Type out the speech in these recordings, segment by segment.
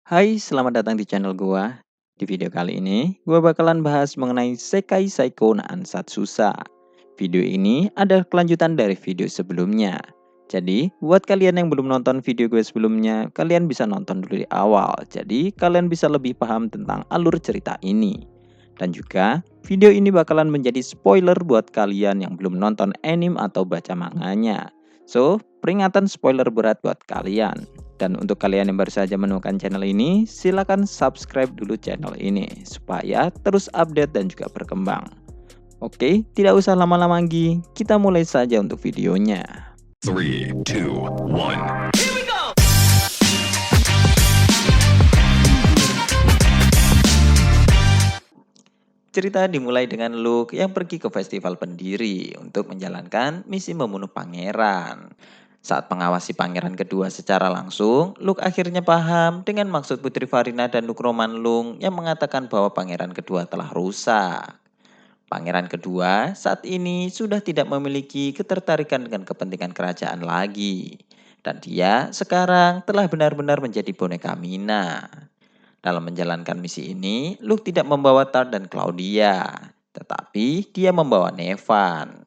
Hai, selamat datang di channel gua. Di video kali ini, gua bakalan bahas mengenai Sekai Seiko no Ansatsusa. Video ini adalah kelanjutan dari video sebelumnya. Jadi, buat kalian yang belum nonton video gue sebelumnya, kalian bisa nonton dulu di awal. Jadi, kalian bisa lebih paham tentang alur cerita ini. Dan juga, video ini bakalan menjadi spoiler buat kalian yang belum nonton anime atau baca manganya. So, peringatan spoiler berat buat kalian. Dan untuk kalian yang baru saja menemukan channel ini, silakan subscribe dulu channel ini supaya terus update dan juga berkembang. Oke, tidak usah lama-lama lagi, kita mulai saja untuk videonya. 3, 2, 1. Cerita dimulai dengan Luke yang pergi ke festival pendiri untuk menjalankan misi membunuh pangeran. Saat mengawasi pangeran kedua secara langsung, Luke akhirnya paham dengan maksud Putri Farina dan Luke Romanlung yang mengatakan bahwa pangeran kedua telah rusak. Pangeran kedua saat ini sudah tidak memiliki ketertarikan dengan kepentingan kerajaan lagi. Dan dia sekarang telah benar-benar menjadi boneka Mina. Dalam menjalankan misi ini, Luke tidak membawa Tart dan Claudia, tetapi dia membawa Nevan.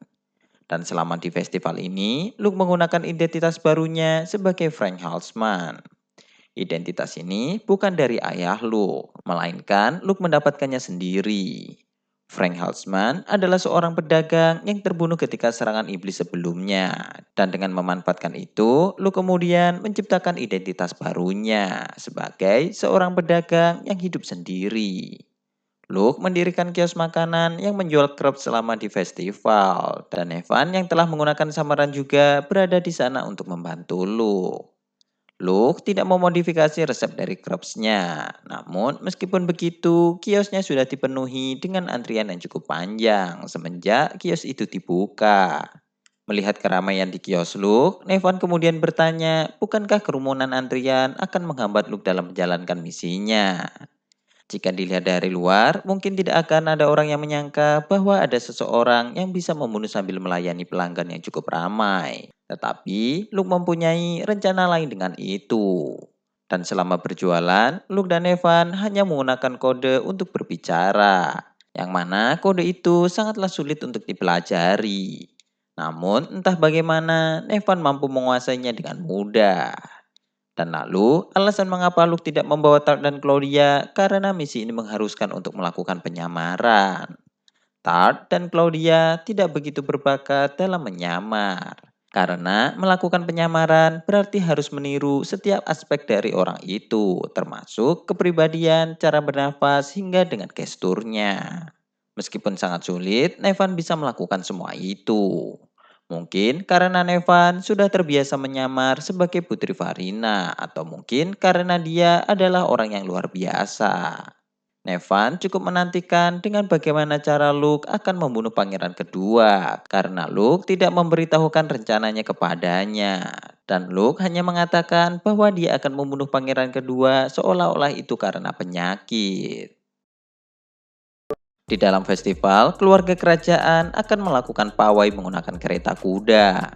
Dan selama di festival ini, Luke menggunakan identitas barunya sebagai Frank Halsman. Identitas ini bukan dari ayah Luke, melainkan Luke mendapatkannya sendiri. Frank Halsman adalah seorang pedagang yang terbunuh ketika serangan iblis sebelumnya. Dan dengan memanfaatkan itu, Luke kemudian menciptakan identitas barunya sebagai seorang pedagang yang hidup sendiri. Luke mendirikan kios makanan yang menjual krep selama di festival. Dan Evan yang telah menggunakan samaran juga berada di sana untuk membantu Luke. Luke tidak memodifikasi resep dari crepes-nya. Namun, meskipun begitu, kiosnya sudah dipenuhi dengan antrian yang cukup panjang semenjak kios itu dibuka. Melihat keramaian di kios Luke, Nevan kemudian bertanya, bukankah kerumunan antrian akan menghambat Luke dalam menjalankan misinya? Jika dilihat dari luar, mungkin tidak akan ada orang yang menyangka bahwa ada seseorang yang bisa membunuh sambil melayani pelanggan yang cukup ramai. Tetapi, Luke mempunyai rencana lain dengan itu. Dan selama berjualan, Luke dan Evan hanya menggunakan kode untuk berbicara. Yang mana kode itu sangatlah sulit untuk dipelajari. Namun, entah bagaimana, Evan mampu menguasainya dengan mudah. Dan lalu, alasan mengapa Luke tidak membawa Tart dan Claudia karena misi ini mengharuskan untuk melakukan penyamaran. Tart dan Claudia tidak begitu berbakat dalam menyamar. Karena melakukan penyamaran berarti harus meniru setiap aspek dari orang itu, termasuk kepribadian, cara bernafas, hingga dengan gesturnya. Meskipun sangat sulit, Nevan bisa melakukan semua itu. Mungkin karena Nevan sudah terbiasa menyamar sebagai Putri Farina, atau mungkin karena dia adalah orang yang luar biasa. Nevan cukup menantikan dengan bagaimana cara Luke akan membunuh pangeran kedua, karena Luke tidak memberitahukan rencananya kepadanya. Dan Luke hanya mengatakan bahwa dia akan membunuh pangeran kedua seolah-olah itu karena penyakit. Di dalam festival, keluarga kerajaan akan melakukan pawai menggunakan kereta kuda.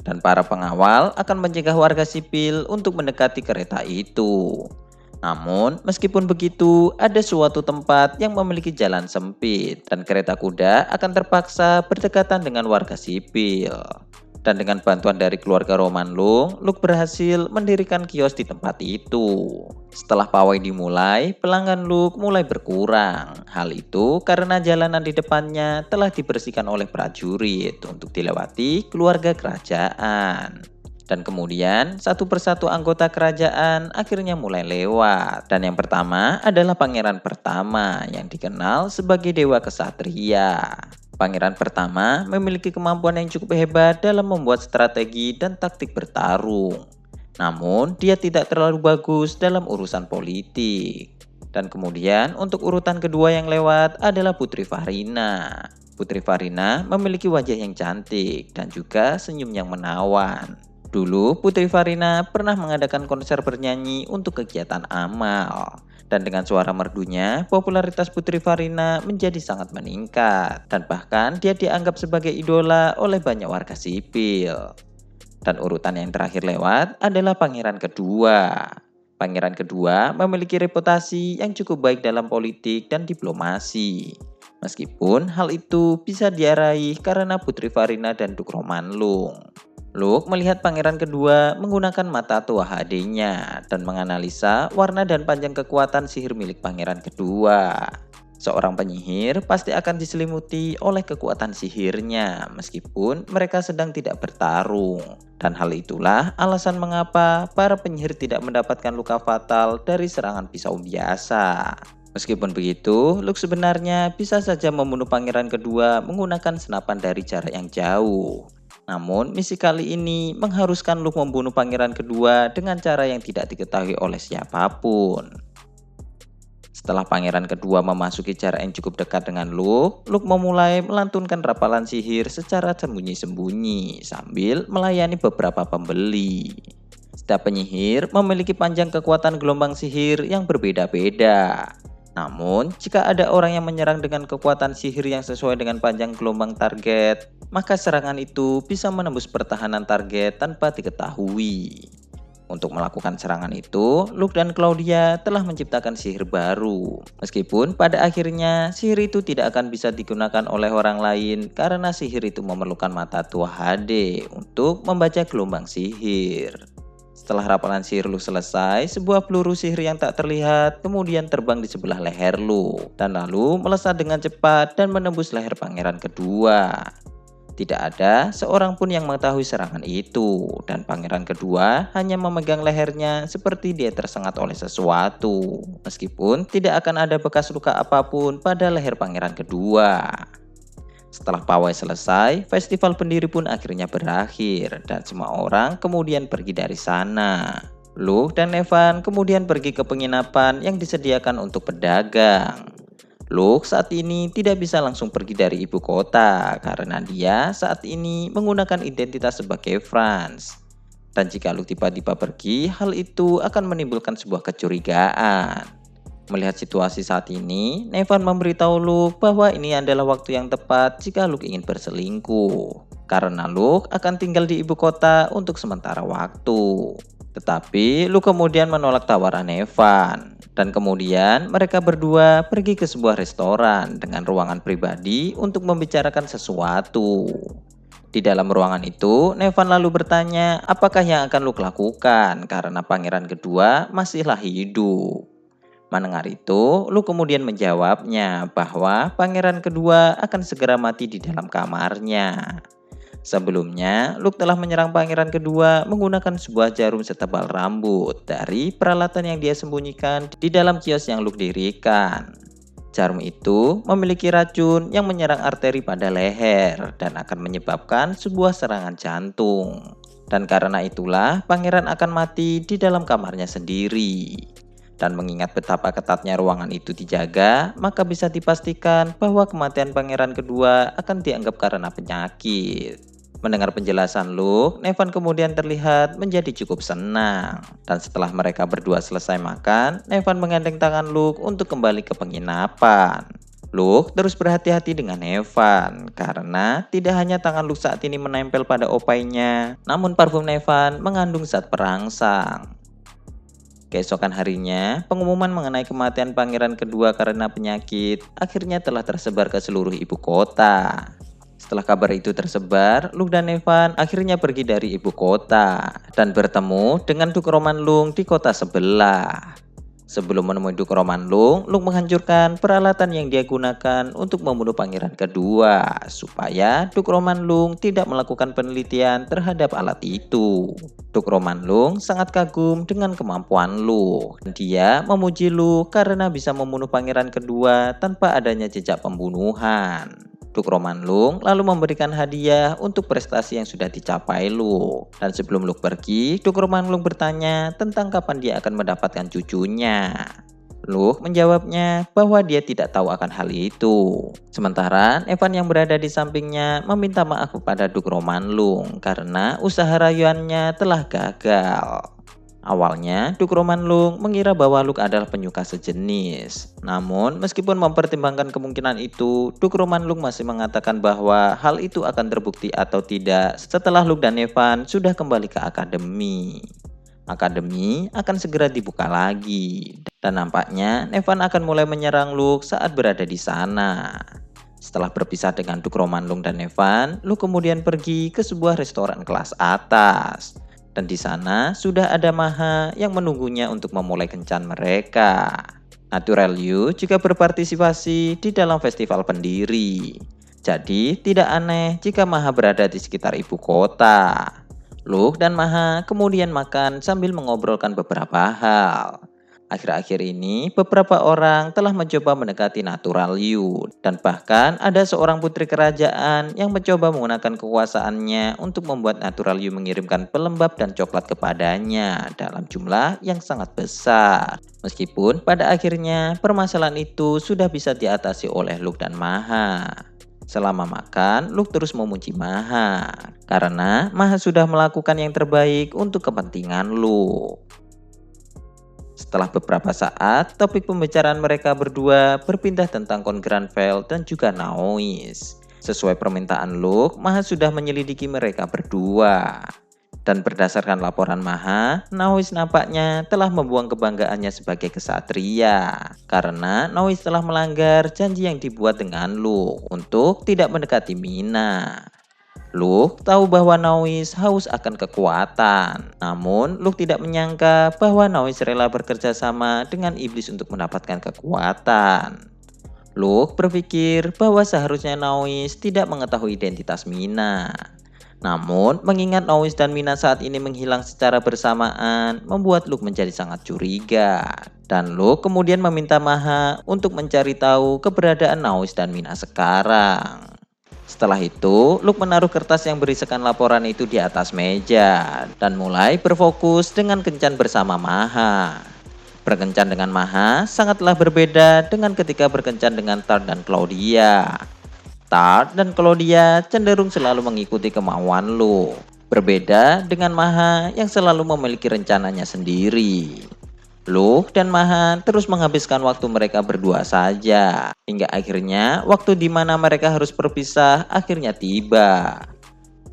Dan para pengawal akan mencegah warga sipil untuk mendekati kereta itu. Namun, meskipun begitu, ada suatu tempat yang memiliki jalan sempit dan kereta kuda akan terpaksa berdekatan dengan warga sipil. Dan dengan bantuan dari keluarga Romanlung, Luke berhasil mendirikan kios di tempat itu. Setelah pawai dimulai, pelanggan Luke mulai berkurang. Hal itu karena jalanan di depannya telah dibersihkan oleh prajurit untuk dilewati keluarga kerajaan. Dan kemudian satu persatu anggota kerajaan akhirnya mulai lewat. Dan yang pertama adalah pangeran pertama yang dikenal sebagai Dewa Kesatria. Pangeran pertama memiliki kemampuan yang cukup hebat dalam membuat strategi dan taktik bertarung. Namun dia tidak terlalu bagus dalam urusan politik. Dan kemudian untuk urutan kedua yang lewat adalah Putri Farina. Putri Farina memiliki wajah yang cantik dan juga senyum yang menawan. Dulu Putri Farina pernah mengadakan konser bernyanyi untuk kegiatan amal. Dan dengan suara merdunya, popularitas Putri Farina menjadi sangat meningkat. Dan bahkan dia dianggap sebagai idola oleh banyak warga sipil. Dan urutan yang terakhir lewat adalah pangeran kedua. Pangeran kedua memiliki reputasi yang cukup baik dalam politik dan diplomasi. Meskipun hal itu bisa diraih karena Putri Farina dan Duk Romanlung. Luke melihat pangeran kedua menggunakan mata tua HD-nya dan menganalisa warna dan panjang kekuatan sihir milik pangeran kedua. Seorang penyihir pasti akan diselimuti oleh kekuatan sihirnya meskipun mereka sedang tidak bertarung. Dan hal itulah alasan mengapa para penyihir tidak mendapatkan luka fatal dari serangan pisau biasa. Meskipun begitu, Luke sebenarnya bisa saja membunuh pangeran kedua menggunakan senapan dari jarak yang jauh. Namun, misi kali ini mengharuskan Luke membunuh pangeran kedua dengan cara yang tidak diketahui oleh siapapun. Setelah pangeran kedua memasuki jarak yang cukup dekat dengan Luke memulai melantunkan rapalan sihir secara sembunyi-sembunyi sambil melayani beberapa pembeli. Setiap penyihir memiliki panjang kekuatan gelombang sihir yang berbeda-beda. Namun, jika ada orang yang menyerang dengan kekuatan sihir yang sesuai dengan panjang gelombang target, maka serangan itu bisa menembus pertahanan target tanpa diketahui. Untuk melakukan serangan itu, Luke dan Claudia telah menciptakan sihir baru. Meskipun pada akhirnya sihir itu tidak akan bisa digunakan oleh orang lain karena sihir itu memerlukan mata tua HD untuk membaca gelombang sihir. Setelah rapalan sihir Luke selesai, sebuah peluru sihir yang tak terlihat kemudian terbang di sebelah leher Luke dan lalu melesat dengan cepat dan menembus leher pangeran kedua. Tidak ada seorang pun yang mengetahui serangan itu dan pangeran kedua hanya memegang lehernya seperti dia tersengat oleh sesuatu. Meskipun tidak akan ada bekas luka apapun pada leher pangeran kedua. Setelah pawai selesai, festival pendiri pun akhirnya berakhir dan semua orang kemudian pergi dari sana. Luke dan Evan kemudian pergi ke penginapan yang disediakan untuk pedagang. Luke saat ini tidak bisa langsung pergi dari ibu kota karena dia saat ini menggunakan identitas sebagai Franz. Dan jika Luke tiba-tiba pergi, hal itu akan menimbulkan sebuah kecurigaan. Melihat situasi saat ini, Nevan memberitahu Luke bahwa ini adalah waktu yang tepat jika Luke ingin berselingkuh. Karena Luke akan tinggal di ibu kota untuk sementara waktu. Tetapi Luke kemudian menolak tawaran Nevan. Dan kemudian mereka berdua pergi ke sebuah restoran dengan ruangan pribadi untuk membicarakan sesuatu. Di dalam ruangan itu, Nevan lalu bertanya apakah yang akan Luke lakukan karena pangeran kedua masihlah hidup. Mendengar itu, Luke kemudian menjawabnya bahwa pangeran kedua akan segera mati di dalam kamarnya. Sebelumnya, Luke telah menyerang pangeran kedua menggunakan sebuah jarum setebal rambut dari peralatan yang dia sembunyikan di dalam kios yang Luke dirikan. Jarum itu memiliki racun yang menyerang arteri pada leher dan akan menyebabkan sebuah serangan jantung. Dan karena itulah, pangeran akan mati di dalam kamarnya sendiri. Dan mengingat betapa ketatnya ruangan itu dijaga, maka bisa dipastikan bahwa kematian pangeran kedua akan dianggap karena penyakit. Mendengar penjelasan Luke, Nevan kemudian terlihat menjadi cukup senang. Dan setelah mereka berdua selesai makan, Nevan menggandeng tangan Luke untuk kembali ke penginapan. Luke terus berhati-hati dengan Nevan karena tidak hanya tangan Luke saat ini menempel pada opainya, namun parfum Nevan mengandung zat perangsang. Keesokan harinya, pengumuman mengenai kematian pangeran kedua karena penyakit akhirnya telah tersebar ke seluruh ibu kota. Setelah kabar itu tersebar, Luke dan Nevan akhirnya pergi dari ibu kota dan bertemu dengan Duk Romanlung di kota sebelah. Sebelum menemui Duk Romanlung, Luke menghancurkan peralatan yang dia gunakan untuk membunuh pangeran kedua supaya Duk Romanlung tidak melakukan penelitian terhadap alat itu. Duk Romanlung sangat kagum dengan kemampuan Luke. Dia memuji Luke karena bisa membunuh pangeran kedua tanpa adanya jejak pembunuhan. Duk Romanlung lalu memberikan hadiah untuk prestasi yang sudah dicapai Luke. Dan sebelum Luke pergi, Duk Romanlung bertanya tentang kapan dia akan mendapatkan cucunya. Luke menjawabnya bahwa dia tidak tahu akan hal itu. Sementara Evan yang berada di sampingnya meminta maaf kepada Duk Romanlung karena usaha rayuannya telah gagal. Awalnya, Duk Romanlung mengira bahwa Luke adalah penyuka sejenis. Namun, meskipun mempertimbangkan kemungkinan itu, Duk Romanlung masih mengatakan bahwa hal itu akan terbukti atau tidak setelah Luke dan Evan sudah kembali ke akademi. Akademi akan segera dibuka lagi, dan nampaknya Nevan akan mulai menyerang Luke saat berada di sana. Setelah berpisah dengan Duke Romanlung dan Nevan, Luke kemudian pergi ke sebuah restoran kelas atas. Dan di sana sudah ada Maha yang menunggunya untuk memulai kencan mereka. Natural You juga berpartisipasi di dalam festival pendiri. Jadi tidak aneh jika Maha berada di sekitar ibu kota. Luke dan Maha kemudian makan sambil mengobrolkan beberapa hal. Akhir-akhir ini, beberapa orang telah mencoba mendekati Natural You, dan bahkan ada seorang putri kerajaan yang mencoba menggunakan kekuasaannya untuk membuat Natural You mengirimkan pelembab dan coklat kepadanya dalam jumlah yang sangat besar. Meskipun pada akhirnya permasalahan itu sudah bisa diatasi oleh Luke dan Maha. Selama makan, Luke terus memuji Maha, karena Maha sudah melakukan yang terbaik untuk kepentingan Luke. Setelah beberapa saat, topik pembicaraan mereka berdua berpindah tentang Count Granville dan juga Naois. Sesuai permintaan Luke, Maha sudah menyelidiki mereka berdua. Dan berdasarkan laporan Maha, Naois nampaknya telah membuang kebanggaannya sebagai kesatria. Karena Naois telah melanggar janji yang dibuat dengan Luke untuk tidak mendekati Mina. Luke tahu bahwa Naois haus akan kekuatan. Namun, Luke tidak menyangka bahwa Naois rela bekerja sama dengan iblis untuk mendapatkan kekuatan. Luke berpikir bahwa seharusnya Naois tidak mengetahui identitas Mina. Namun, mengingat Naois dan Mina saat ini menghilang secara bersamaan, membuat Luke menjadi sangat curiga. Dan Luke kemudian meminta Maha untuk mencari tahu keberadaan Naois dan Mina sekarang. Setelah itu, Luke menaruh kertas yang berisikan laporan itu di atas meja dan mulai berfokus dengan kencan bersama Maha. Berkencan dengan Maha sangatlah berbeda dengan ketika berkencan dengan Tart dan Claudia. Tart dan Claudia cenderung selalu mengikuti kemauan Luke. Berbeda dengan Maha yang selalu memiliki rencananya sendiri. Luke dan Maha terus menghabiskan waktu mereka berdua saja. Hingga akhirnya waktu di mana mereka harus berpisah akhirnya tiba.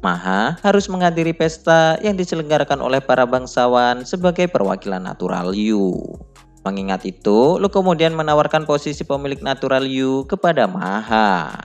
Maha harus menghadiri pesta yang diselenggarakan oleh para bangsawan sebagai perwakilan Natural You. Mengingat itu, Luke kemudian menawarkan posisi pemilik Natural You kepada Maha.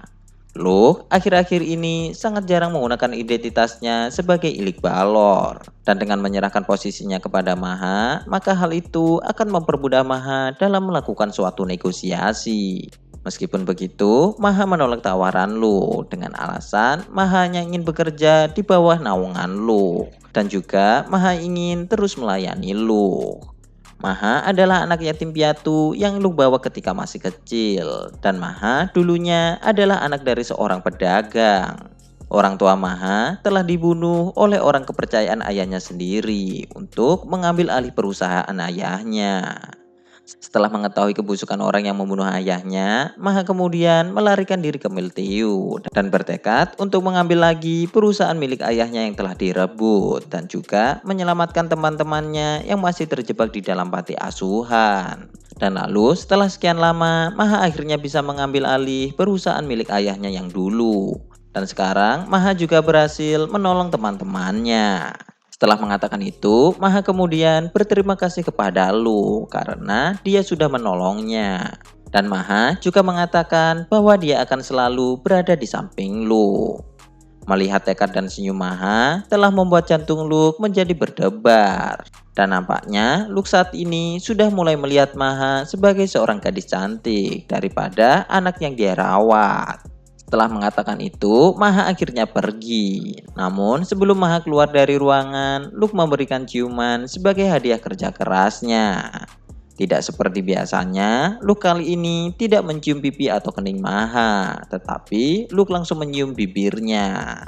Luke akhir-akhir ini sangat jarang menggunakan identitasnya sebagai Ilik Balor. Dan dengan menyerahkan posisinya kepada Maha, maka hal itu akan mempermudah Maha dalam melakukan suatu negosiasi. Meskipun begitu, Maha menolak tawaran Luke dengan alasan Maha hanya ingin bekerja di bawah naungan Luke. Dan juga Maha ingin terus melayani Luke. Maha adalah anak yatim piatu yang Luke bawa ketika masih kecil. Dan Maha dulunya adalah anak dari seorang pedagang. Orang tua Maha telah dibunuh oleh orang kepercayaan ayahnya sendiri untuk mengambil alih perusahaan ayahnya. Setelah mengetahui kebusukan orang yang membunuh ayahnya, Maha kemudian melarikan diri ke Milteu dan bertekad untuk mengambil lagi perusahaan milik ayahnya yang telah direbut dan juga menyelamatkan teman-temannya yang masih terjebak di dalam panti asuhan. Dan lalu setelah sekian lama, Maha akhirnya bisa mengambil alih perusahaan milik ayahnya yang dulu. Dan sekarang Maha juga berhasil menolong teman-temannya. Setelah mengatakan itu, Maha kemudian berterima kasih kepada Luke karena dia sudah menolongnya. Dan Maha juga mengatakan bahwa dia akan selalu berada di samping Luke. Melihat tekad dan senyum Maha telah membuat jantung Luke menjadi berdebar. Dan nampaknya Luke saat ini sudah mulai melihat Maha sebagai seorang gadis cantik daripada anak yang dia rawat. Setelah mengatakan itu, Maha akhirnya pergi. Namun sebelum Maha keluar dari ruangan, Luke memberikan ciuman sebagai hadiah kerja kerasnya. Tidak seperti biasanya, Luke kali ini tidak mencium pipi atau kening Maha, tetapi Luke langsung menyium bibirnya.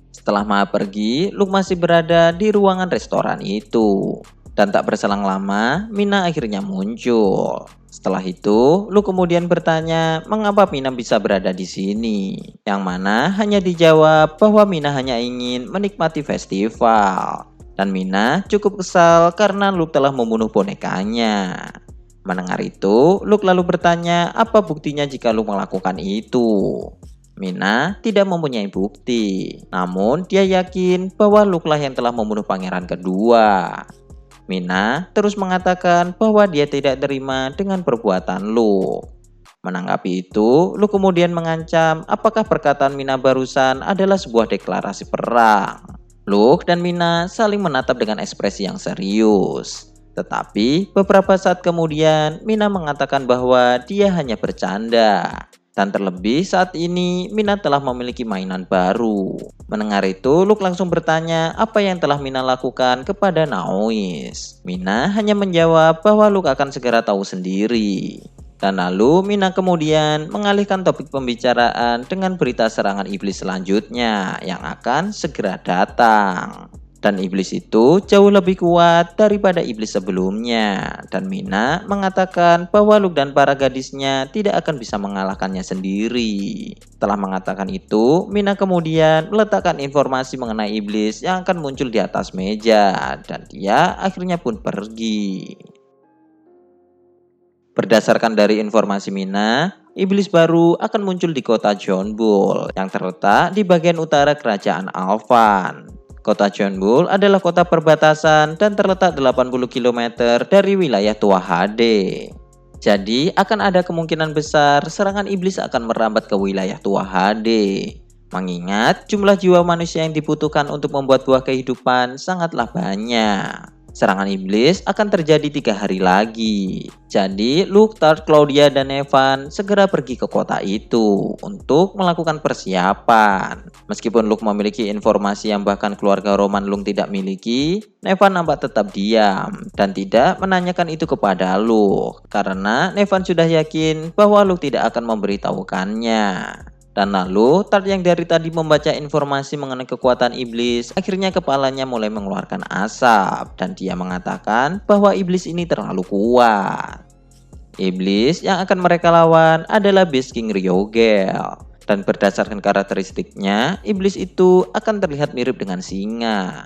Setelah Maha pergi, Luke masih berada di ruangan restoran itu. Dan tak berselang lama, Mina akhirnya muncul. Setelah itu, Luke kemudian bertanya mengapa Mina bisa berada di sini. Yang mana hanya dijawab bahwa Mina hanya ingin menikmati festival. Dan Mina cukup kesal karena Luke telah membunuh bonekanya. Mendengar itu, Luke lalu bertanya apa buktinya jika Luke melakukan itu. Mina tidak mempunyai bukti, namun dia yakin bahwa Luke lah yang telah membunuh pangeran kedua. Mina terus mengatakan bahwa dia tidak terima dengan perbuatan Luke. Menanggapi itu, Luke kemudian mengancam apakah perkataan Mina barusan adalah sebuah deklarasi perang. Luke dan Mina saling menatap dengan ekspresi yang serius. Tetapi beberapa saat kemudian Mina mengatakan bahwa dia hanya bercanda. Dan terlebih saat ini Mina telah memiliki mainan baru. Mendengar itu, Luke langsung bertanya apa yang telah Mina lakukan kepada Naois. Mina hanya menjawab bahwa Luke akan segera tahu sendiri. Dan lalu Mina kemudian mengalihkan topik pembicaraan dengan berita serangan iblis selanjutnya yang akan segera datang. Dan iblis itu jauh lebih kuat daripada iblis sebelumnya. Dan Mina mengatakan bahwa Luke dan para gadisnya tidak akan bisa mengalahkannya sendiri. Setelah mengatakan itu, Mina kemudian meletakkan informasi mengenai iblis yang akan muncul di atas meja. Dan dia akhirnya pun pergi. Berdasarkan dari informasi Mina, iblis baru akan muncul di kota John Bull yang terletak di bagian utara kerajaan Alvan. Kota John Bull adalah kota perbatasan dan terletak 80 km dari wilayah Tua Hade. Jadi akan ada kemungkinan besar serangan iblis akan merambat ke wilayah Tua Hade. Mengingat jumlah jiwa manusia yang dibutuhkan untuk membuat buah kehidupan sangatlah banyak. Serangan iblis akan terjadi 3 hari lagi. Jadi Luke, Tart, Claudia, dan Evan segera pergi ke kota itu untuk melakukan persiapan. Meskipun Luke memiliki informasi yang bahkan keluarga Roman Lung tidak miliki, Evan nampak tetap diam dan tidak menanyakan itu kepada Luke. Karena Evan sudah yakin bahwa Luke tidak akan memberitahukannya. Dan lalu Tart yang dari tadi membaca informasi mengenai kekuatan iblis, akhirnya kepalanya mulai mengeluarkan asap dan dia mengatakan bahwa iblis ini terlalu kuat. Iblis yang akan mereka lawan adalah Beast King Ryogel. Dan berdasarkan karakteristiknya, iblis itu akan terlihat mirip dengan singa.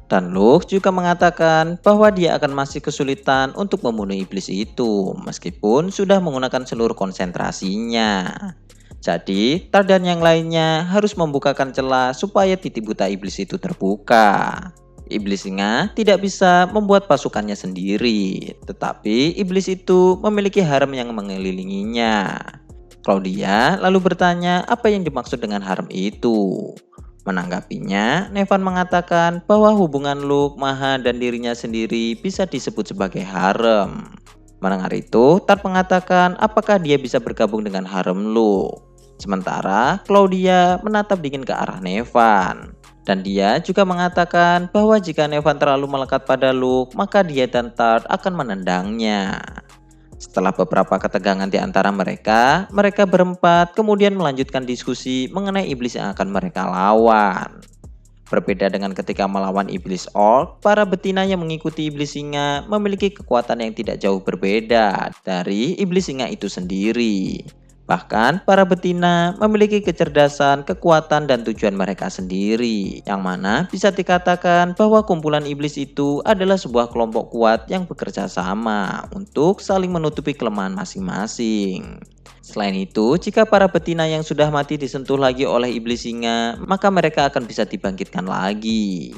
Dan Luke juga mengatakan bahwa dia akan masih kesulitan untuk membunuh iblis itu meskipun sudah menggunakan seluruh konsentrasinya. Jadi, Tart dan yang lainnya harus membukakan celah supaya titik buta iblis itu terbuka. Iblis singa tidak bisa membuat pasukannya sendiri, tetapi iblis itu memiliki harem yang mengelilinginya. Claudia lalu bertanya apa yang dimaksud dengan harem itu. Menanggapinya, Nevan mengatakan bahwa hubungan Luke, Maha, dan dirinya sendiri bisa disebut sebagai harem. Mendengar itu, Tart mengatakan apakah dia bisa bergabung dengan harem Luke. Sementara Claudia menatap dingin ke arah Nevan. Dan dia juga mengatakan bahwa jika Nevan terlalu melekat pada Luke, maka dia dan Tart akan menendangnya. Setelah beberapa ketegangan di antara mereka berempat kemudian melanjutkan diskusi mengenai iblis yang akan mereka lawan. Berbeda dengan ketika melawan iblis orc, para betina yang mengikuti iblis singa memiliki kekuatan yang tidak jauh berbeda dari iblis singa itu sendiri. Bahkan para betina memiliki kecerdasan, kekuatan, dan tujuan mereka sendiri, yang mana bisa dikatakan bahwa kumpulan iblis itu adalah sebuah kelompok kuat yang bekerja sama untuk saling menutupi kelemahan masing-masing. Selain itu, jika para betina yang sudah mati disentuh lagi oleh iblis singa, maka mereka akan bisa dibangkitkan lagi.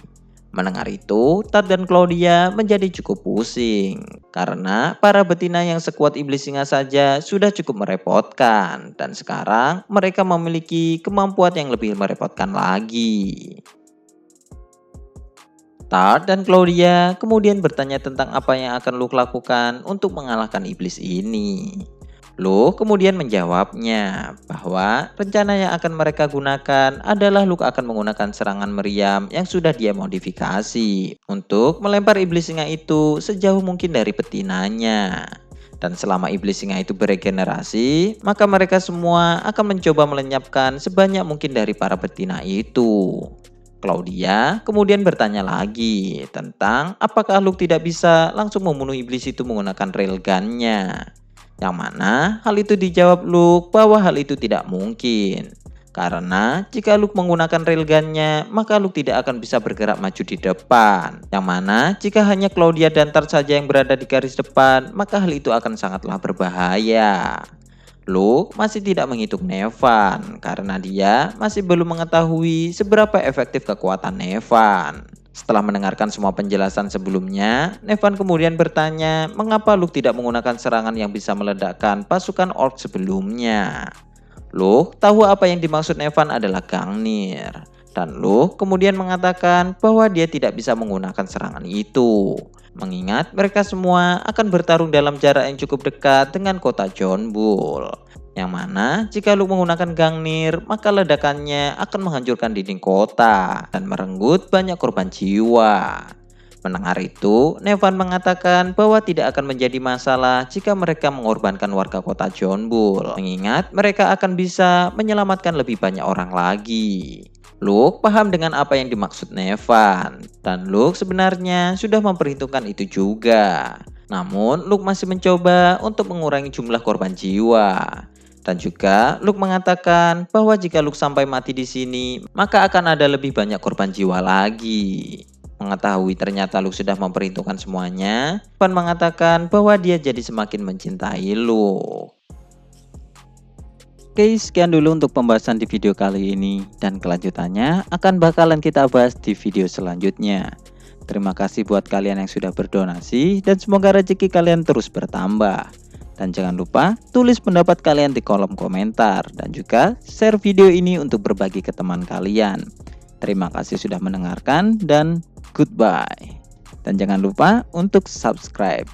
Mendengar itu, Tart dan Claudia menjadi cukup pusing karena para betina yang sekuat iblis singa saja sudah cukup merepotkan dan sekarang mereka memiliki kemampuan yang lebih merepotkan lagi. Tart dan Claudia kemudian bertanya tentang apa yang akan Luke lakukan untuk mengalahkan iblis ini. Luke kemudian menjawabnya bahwa rencana yang akan mereka gunakan adalah Luke akan menggunakan serangan meriam yang sudah dia modifikasi untuk melempar iblis singa itu sejauh mungkin dari betinanya. Dan selama iblis singa itu beregenerasi, maka mereka semua akan mencoba melenyapkan sebanyak mungkin dari para betina itu. Claudia kemudian bertanya lagi tentang apakah Luke tidak bisa langsung membunuh iblis itu menggunakan railgunnya. Yang mana hal itu dijawab Luke bahwa hal itu tidak mungkin. Karena jika Luke menggunakan railgunnya, maka Luke tidak akan bisa bergerak maju di depan. Yang mana jika hanya Claudia dan Tart saja yang berada di garis depan, maka hal itu akan sangatlah berbahaya. Luke masih tidak menghitung Nevan karena dia masih belum mengetahui seberapa efektif kekuatan Nevan. Setelah mendengarkan semua penjelasan sebelumnya, Nevan kemudian bertanya mengapa Luke tidak menggunakan serangan yang bisa meledakkan pasukan orc sebelumnya. Luke tahu apa yang dimaksud Nevan adalah Gungnir. Dan Luke kemudian mengatakan bahwa dia tidak bisa menggunakan serangan itu, mengingat mereka semua akan bertarung dalam jarak yang cukup dekat dengan kota John Bull. Yang mana jika Luke menggunakan Gungnir, maka ledakannya akan menghancurkan dinding kota dan merenggut banyak korban jiwa. Mendengar itu, Nevan mengatakan bahwa tidak akan menjadi masalah jika mereka mengorbankan warga kota John Bull, mengingat mereka akan bisa menyelamatkan lebih banyak orang lagi. Luke paham dengan apa yang dimaksud Nevan, dan Luke sebenarnya sudah memperhitungkan itu juga. Namun, Luke masih mencoba untuk mengurangi jumlah korban jiwa. Dan juga Luke mengatakan bahwa jika Luke sampai mati di sini, maka akan ada lebih banyak korban jiwa lagi. Mengetahui ternyata Luke sudah memperhitungkan semuanya, Nevan mengatakan bahwa dia jadi semakin mencintai Luke. Oke, sekian dulu untuk pembahasan di video kali ini, dan kelanjutannya akan bakalan kita bahas di video selanjutnya. Terima kasih buat kalian yang sudah berdonasi, dan semoga rezeki kalian terus bertambah. Dan jangan lupa tulis pendapat kalian di kolom komentar, dan juga share video ini untuk berbagi ke teman kalian. Terima kasih sudah mendengarkan, dan goodbye. Dan jangan lupa untuk subscribe.